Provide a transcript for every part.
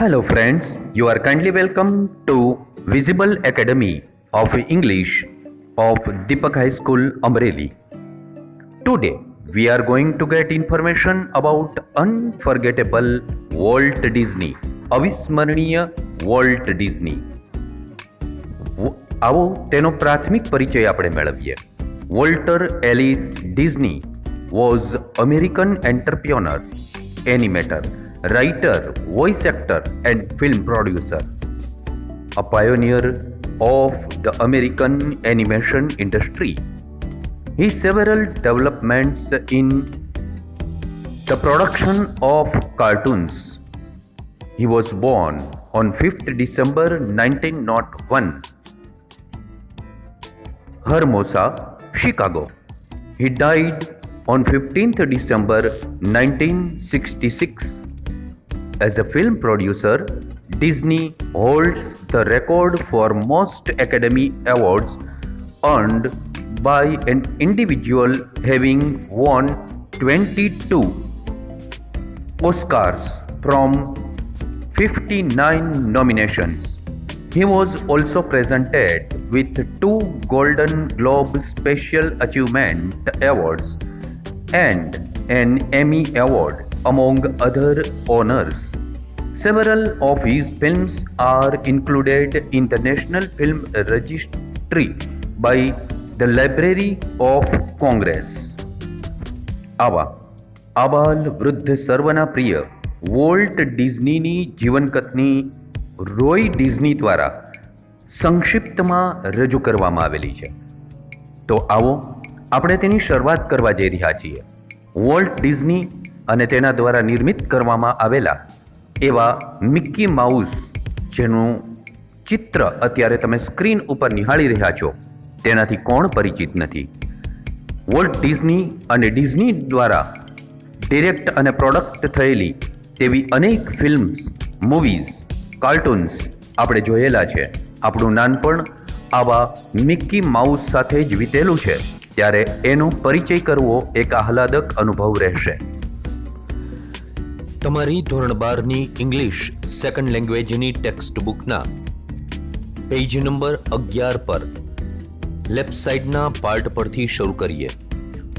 Hello, friends. You are kindly welcome to Visible Academy of English of Deepak High School, Amreli. Today, we are going to get information about unforgettable Walt Disney, અવિસ્મરણીય Walt Disney. આવો તેનો પ્રાથમિક પરિચય આપણે મેળવીએ. Walter Elias Disney was American entrepreneur, animator, writer, voice actor, and film producer. A pioneer of the American animation industry. His several developments in the production of cartoons. He was born on 5th December 1901, Hermosa, Chicago. He died on 15th December 1966. As a film producer, Disney holds the record for most Academy Awards earned by an individual, having won 22 Oscars from 59 nominations. He was also presented with 2 Golden Globe Special Achievement Awards and an Emmy Award, among other honors. Several of his films are included in the National Film Registry by the Library of Congress. આવા આબાલ વૃદ્ધ સર્વના પ્રિય volt ડિઝનીની જીવનકથની Roy Disney દ્વારા સંક્ષિપ્તમાં રજૂ કરવામાં આવેલી છે. તો આવો આપણે તેની શરૂઆત કરવા જઈ રહ્યા છીએ. વોલ્ટ ડિઝની અને તેના દ્વારા નિર્મિત કરવામાં આવેલા એવા મિક્કી માઉસ, જેનું ચિત્ર અત્યારે તમે સ્ક્રીન ઉપર નિહાળી રહ્યા છો, તેનાથી કોણ પરિચિત નથી. વોલ્ટ ડિઝની અને ડિઝની દ્વારા ડિરેક્ટ અને પ્રોડક્ટ થયેલી તેવી અનેક ફિલ્મ્સ, મૂવીઝ, કાર્ટૂન્સ આપણે જોયેલા છે. આપણું નાનપણ આવા મિક્કી માઉસ સાથે જ વીતેલું છે, ત્યારે એનો પરિચય કરવો એક આહલાદક અનુભવ રહેશે. તમારી ધોરણ 12ની ઇંગ્લિશ સેકન્ડ લેંગ્વેજની ટેક્સ્ટ બુકના પેજ નંબર 11 પર લેફ્ટ સાઈડના પાર્ટ પરથી શરૂ કરીએ.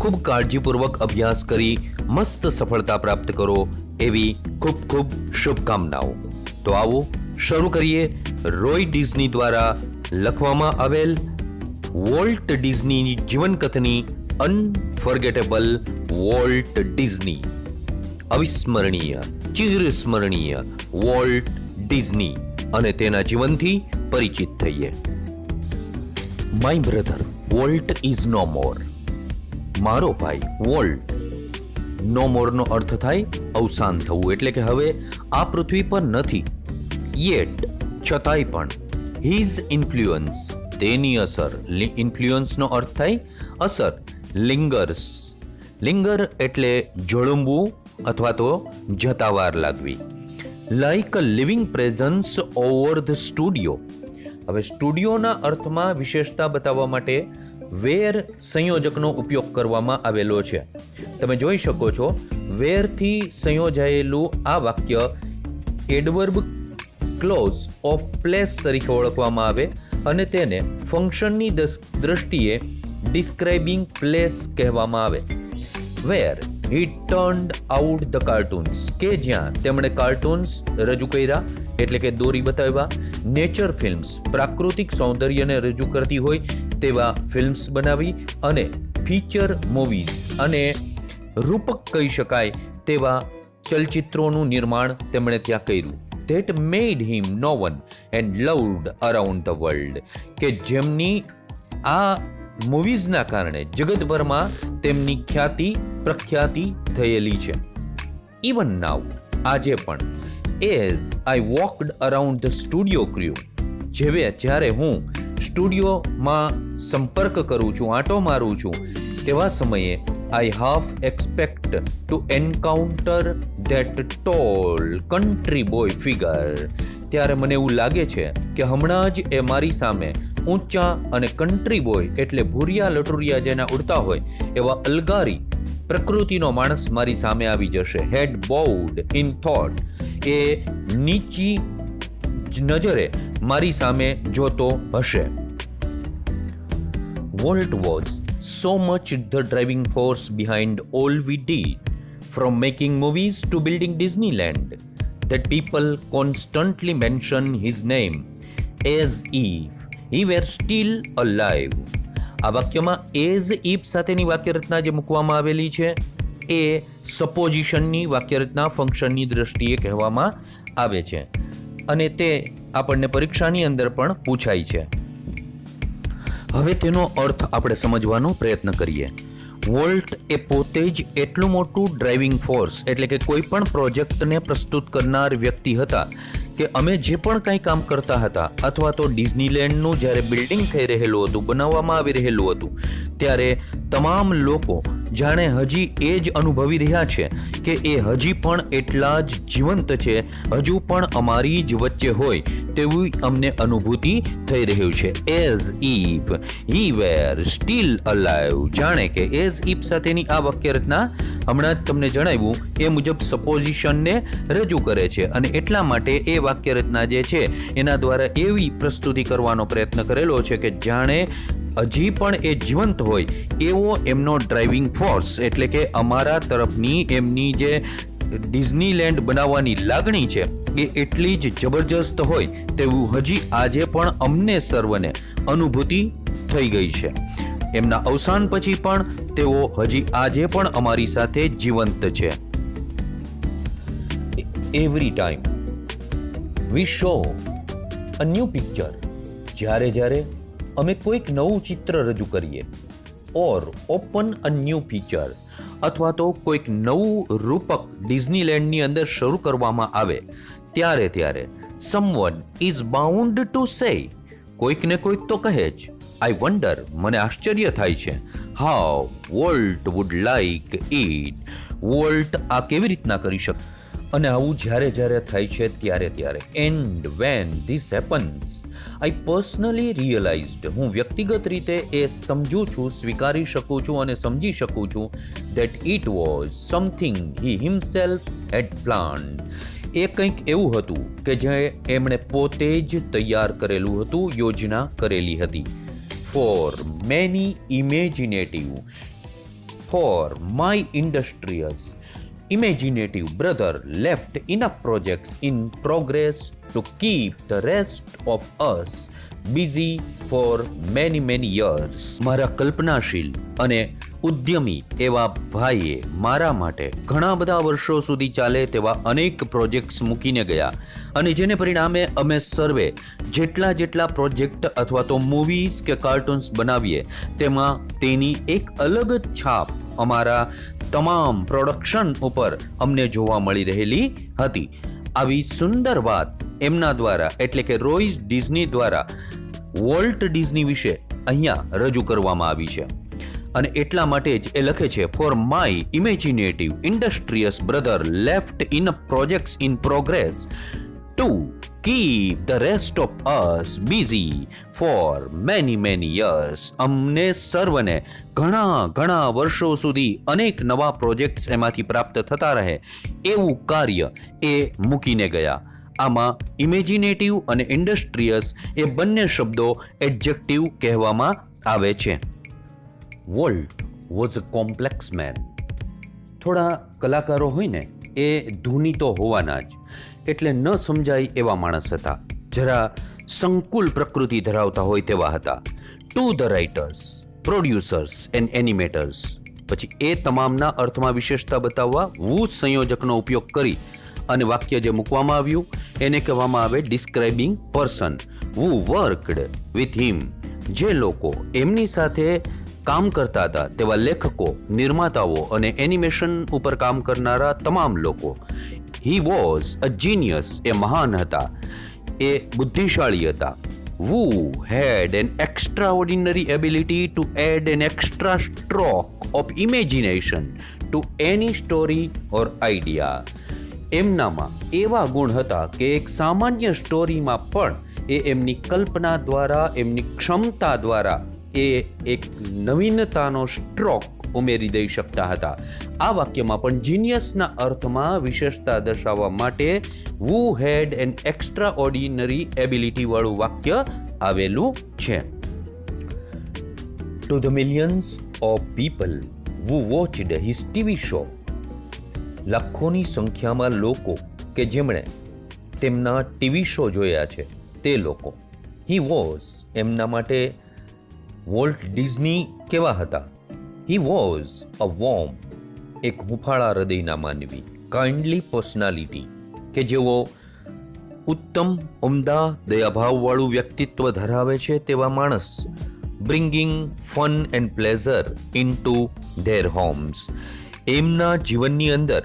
ખૂબ કાળજીપૂર્વક અભ્યાસ કરી મસ્ત સફળતા પ્રાપ્ત કરો એવી ખૂબ ખૂબ શુભકામનાઓ. તો આવો શરૂ કરીએ રોય ડિઝની દ્વારા લખવામાં આવેલ વોલ્ટ ડિઝનીની જીવનકથની અનફર્ગેટેબલ વોલ્ટ ડિઝની, અવિસ્મરણીય, ચિરસ્મરણીય વોલ્ટ ડિઝની અને તેના જીવનથી પરિચિત થઈએ. My brother Walt is no more. મારો ભાઈ વોલ્ટ, નો મોરનો અર્થ થાય અવસાન થવું, એટલે કે હવે આ પૃથ્વી પર નથી. યેટ, છતાંય પણ. હિઝ ઇન્ફ્લુઅન્સ, તેની અસર. ઇન્ફ્લુઅન્સનો અર્થ થાય અસર. લિંગર્સ, લિંગર એટલે જોડંબવું અથવા તો જતાવાર લાગવી. Like a living presence over the studio. હવે સ્ટુડિયોના અર્થમાં વિશેષતા બતાવવા માટે વેર સંયોજકનો ઉપયોગ કરવામાં આવેલો છે. તમે જોઈ શકો છો, વેરથી સંયોજાયેલું આ વાક્ય એડવર્બ ક્લોઝ ઓફ પ્લેસ તરીકે ઓળખવામાં આવે અને તેને ફંક્શનની દ્રષ્ટિએ ડિસ્ક્રાઇબિંગ પ્લેસ કહેવામાં આવે. વેર he turned out the cartoons, કે જ્યાં તેમણે કાર્ટૂન્સ રજૂ કર્યા, એટલે કે દોરી બતાવ્યા. નેચર ફિલ્મ્સ, પ્રાકૃતિક સૌંદર્યને રજૂ કરતી હોય તેવા ફિલ્મ્સ બનાવી. અને ફીચર મૂવીઝ અને રૂપક કહી શકાય તેવા ચલચિત્રોનું નિર્માણ તેમણે ત્યાં કર્યું. That made him known and loved around the world, કે જેમની આ મૂવીઝના કારણે જગતભરમાં તેમની ખ્યાતિ પ્રખ્યાતિ થયેલી છે. ઇવન નાઉ, આજે પણ. As I walked around the studio crew, જ્યારે હું સ્ટુડિયોમાં સંપર્ક કરું છું, આંટો મારું છું, તેવા સમયે I half expect to encounter that tall country boy figure. ત્યારે મને એવું લાગે છે કે હમણાં જ એ મારી સામે ઊંચા અને કન્ટ્રી બોય એટલે ભૂરિયા લટુરિયા જેના ઉડતા હોય એવા અલગારી પ્રકૃતિનો માણસ મારી સામે આવી જશે. હેડ બોવડ ઇન થોટ, એ નીચી નજરે મારી સામે જોતો હશે. Walt was so much the driving force behind all we did, from making movies to building Disneyland, that people constantly mention his name as if he were still alive. આ વાક્યમાં as if સાથેની વાક્યરચના જે મૂકવામાં આવેલી છે એ સપોઝિશનની વાક્યરચના ફંક્શનની દ્રષ્ટિએ કહેવામાં આવે છે અને તે આપણને પરીક્ષાની અંદર પણ પૂછાય છે. હવે તેનો અર્થ આપણે સમજવાનો પ્રયત્ન કરીએ. વોલ્ટ એ પોતે જ એટલું મોટું ડ્રાઇવિંગ ફોર્સ એટલે કે કોઈ પણ પ્રોજેક્ટને પ્રસ્તુત કરનાર વ્યક્તિ હતા કે અમે જે પણ કંઈ કામ કરતા હતા અથવા તો ડિઝનીલેન્ડનું જ્યારે બિલ્ડિંગ થઈ રહેલું હતું, બનાવવામાં આવી રહેલું હતું, ત્યારે તમામ લોકો જાણે હજી એ જ અનુભવી રહ્યા છે કે એ હજી પણ એટલા જ જીવંત છે, હજુ પણ અમારી જ વચ્ચે હોય તેવી અમને અનુભૂતિ થઈ રહ્યું છે. As if he were still alive. જાણે કે એઝ ઇફ સાથેની આ વાક્યરચના હમણાં જ તમને જણાવ્યું એ મુજબ સપોઝિશનને રજૂ કરે છે અને એટલા માટે એ વાક્યરચના જે છે એના દ્વારા એવી પ્રસ્તુતિ કરવાનો પ્રયત્ન કરેલો છે કે જાણે હજી પણ એ જીવંત હોય એવો એમનો ડ્રાઇવિંગ ફોર્સ એટલે કે અમારા તરફની એમની જે ડિઝનીલેન્ડ બનાવવાની લાગણી છે એ એટલી જ જબરજસ્ત હોય તેવું હજી આજે પણ અમને સર્વને અનુભૂતિ થઈ ગઈ છે. એમના અવસાન પછી પણ તેઓ હજી આજે પણ અમારી સાથે જીવંત છે. Every time V saw a new picture. જ્યારે અમે કોઈક નવું ચિત્ર રજૂ કરીએ, ઓર ઓપન અ ન્યૂ ફીચર અથવા તો કોઈક નવું રૂપક ડિઝનીલેન્ડની અંદર શરૂ કરવામાં આવે, ત્યારે someone is bound to say, કોઈક ને કોઈક તો કહે જ, આઈ વન્ડર, મને આશ્ચર્ય થાય છે, how volt would like it, volt આ કેવી રીતના કરી શકે. અને આવું જ્યારે થાય છે ત્યારે and when this happens I personally realised, હું વ્યક્તિગત રીતે એ સમજું છું, સ્વીકારી શકું છું અને સમજી શકું છું that it was something he himself had planned. એ કંઈક એવું હતું કે જે એમણે પોતે જ તૈયાર કરેલું હતું, યોજના કરેલી હતી. For many imaginative, for my ઇન્ડસ્ટ્રીયસ imaginative brother left enough projects in progress to keep the rest of us busy for many years. મારા કલ્પનાશીલ અને ઉદ્યમી એવા ભાઈએ મારા માટે ઘણા બધા વર્ષો સુધી ચાલે તેવા અનેક પ્રોજેક્ટ્સ મૂકીને ગયા અને જેને પરિણામે અમે સર્વે જેટલા પ્રોજેક્ટ અથવા તો મૂવીઝ કે કાર્ટૂન્સ બનાવીએ તેમાં તેની એક અલગ જ છાપ અમારા તમામ પ્રોડક્શન ઉપર અમને જોવા મળી રહેલી હતી. આવી સુંદર વાત એમના દ્વારા એટલે કે રોય ડિઝની દ્વારા વોલ્ટ ડિઝની વિશે અહીંયા રજૂ કરવામાં આવી છે અને એટલા માટે જ એ લખે છે, for my imaginative industrious brother left in projects in progress to keep the rest of us busy for many years. અમને સર્વને ઘણા વર્ષો સુધી અનેક નવા પ્રોજેક્ટ્સ એમાંથી પ્રાપ્ત થતા રહે એવું કાર્ય એ મૂકીને ગયા. આમાં ઇમેજિનેટિવ અને ઇન્ડસ્ટ્રીયસ એ બંને શબ્દો એડજેક્ટિવ કહેવામાં આવે છે. Walt was a complex man. થોડા કલાકારો હોય ને એ ધૂની તો હોવાના જ, એટલે ન સમજાય એવા માણસ હતા, જરા સંકુલ પ્રકૃતિ ધરાવતા હોય તેવા હતા. To the writers, producers and animators. પછી એ તમામના અર્થમાં વિશેષતા બતાવવા વુ સંયોજકનો ઉપયોગ કરી અને વાક્ય જે મૂકવામાં આવ્યું એને કહેવામાં આવે describing person who worked with him. જે લોકો એમની સાથે કામ કરતા હતા તેવા લેખકો, નિર્માતાઓ અને એનિમેશન ઉપર કામ કરનારા તમામ લોકો. He was a genius, એ મહાન હતા, એ બુદ્ધિશાળી હતા. Who had an extraordinary ability to add an extra stroke of imagination to any story or idea. એમનામાં એવા ગુણ હતા કે એક સામાન્ય સ્ટોરીમાં પણ એ એમની કલ્પના દ્વારા, એમની ક્ષમતા દ્વારા એ એક નવીનતાનો સ્ટ્રોક ઉમેરી દઈ શકતા હતા. આ વાક્યમાં પણ જીનિયસના અર્થમાં વિશેષતા દર્શાવવા માટે who had an extraordinary ability વાળું વાક્ય આવેલું છે. To the millions of people who watched his TV show, લાખોની સંખ્યામાં લોકો કે જેમણે તેમના ટીવી શો જોયા છે તે લોકો. He was, એમના માટે વોલ્ટ ડિઝની કેવા હતા? He was a warm, એક હુંફાળા હૃદયના માનવી, કાઇન્ડલી પર્સનાલિટી, કે જેઓ ઉત્તમ, ઉમદા, દયાભાવવાળું વ્યક્તિત્વ ધરાવે છે તેવા માણસ. Bringing fun and pleasure into their homes, એમના જીવનની અંદર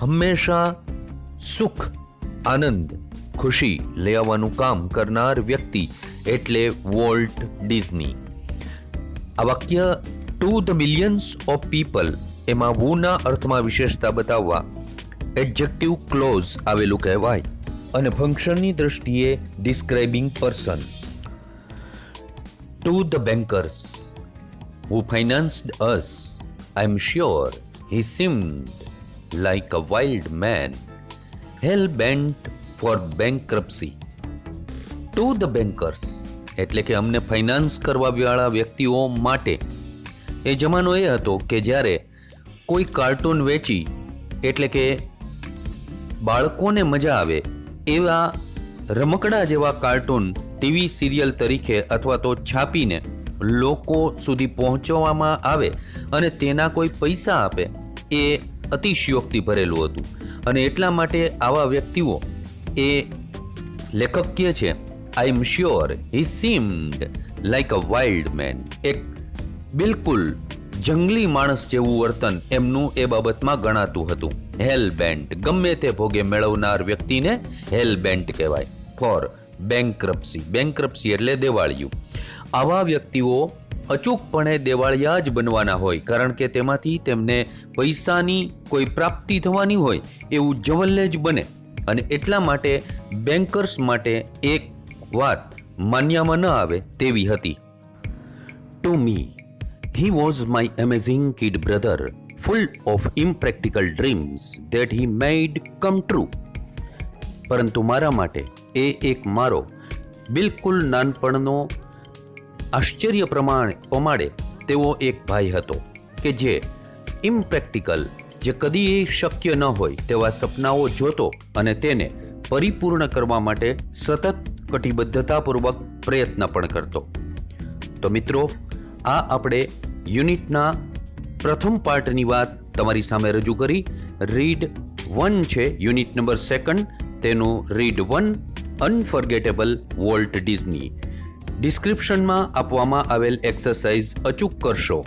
હંમેશા સુખ, આનંદ, ખુશી લઈ આવવાનું કામ કરનાર વ્યક્તિ એટલે વોલ્ટ ડિઝની. આ વાક્ય to the millions of people, એમાં વુના અર્થમાં વિશેષતા બતાવવા એડજેક્ટિવ ક્લોઝ આવેલું કહેવાય અને ફંક્શનની દ્રષ્ટિએ describing person. To the bankers who financed us, I am sure he seemed like a wild man, hell-bent for bankruptcy. To the bankers, એટલે કે અમને ફાઇનાન્સ કરવાવાળા વ્યક્તિઓ માટે. એ જમાનો એ હતો કે જ્યારે કોઈ કાર્ટૂન વેચી, એટલે કે બાળકોને મજા આવે એવા રમકડા જેવા કાર્ટૂન ટીવી સિરિયલ તરીકે અથવા તો છાપીને લોકો સુધી પહોંચવામાં આવે અને તેના કોઈ પૈસા આપે, એ અતિશયોક્તિ ભરેલું હતું. અને એટલા માટે આવા વ્યક્તિઓ, એ લેખક કહે છે, I am sure he seemed like a wild man, એક બિલકુલ જંગલી માણસ જેવું વર્તન એમનું એ બાબતમાં ગણાતું હતું. હેલ બેન્ટ, ગમે તે ભોગે મેળવનાર વ્યક્તિને હેલ બેન્ટ કહેવાય. ફોર બેન્ક્રપ્સી, બેન્ક્રપ્સી એટલે દેવાળિયું. આવા વ્યક્તિઓ અચૂકપણે દેવાળિયા જ બનવાના હોય, કારણ કે તેમાંથી તેમને પૈસાની કોઈ પ્રાપ્તિ થવાની હોય એવું જવલ્લે જ બને. અને એટલા માટે બેન્કર્સ માટે એક વાત માન્યામાં ન આવે તેવી હતી. To me he was my amazing kid brother, full of impractical dreams that he made come true. પરંતુ મારા માટે એ એક મારો બિલકુલ નાનપણનો આશ્ચર્ય પમાડે તેવો એક ભાઈ હતો કે જે ઇમ્પ્રેક્ટિકલ, જે કદી શક્ય ન હોય તેવા સપનાઓ જોતો અને તેને પરિપૂર્ણ કરવા માટે સતત કટિબદ્ધતાપૂર્વક પ્રયત્ન પણ કરતો. તો મિત્રો, આ આપણે યુનિટના પ્રથમ પાર્ટની વાત તમારી સામે રજૂ કરી. રીડ 1 છે યુનિટ નંબર 2, તેનું રીડ 1 અનફર્ગેટેબલ વોલ્ટ ડિઝની. ડિસ્ક્રિપ્શનમાં આપવામાં આવેલ એક્સરસાઇઝ અચૂક કરશો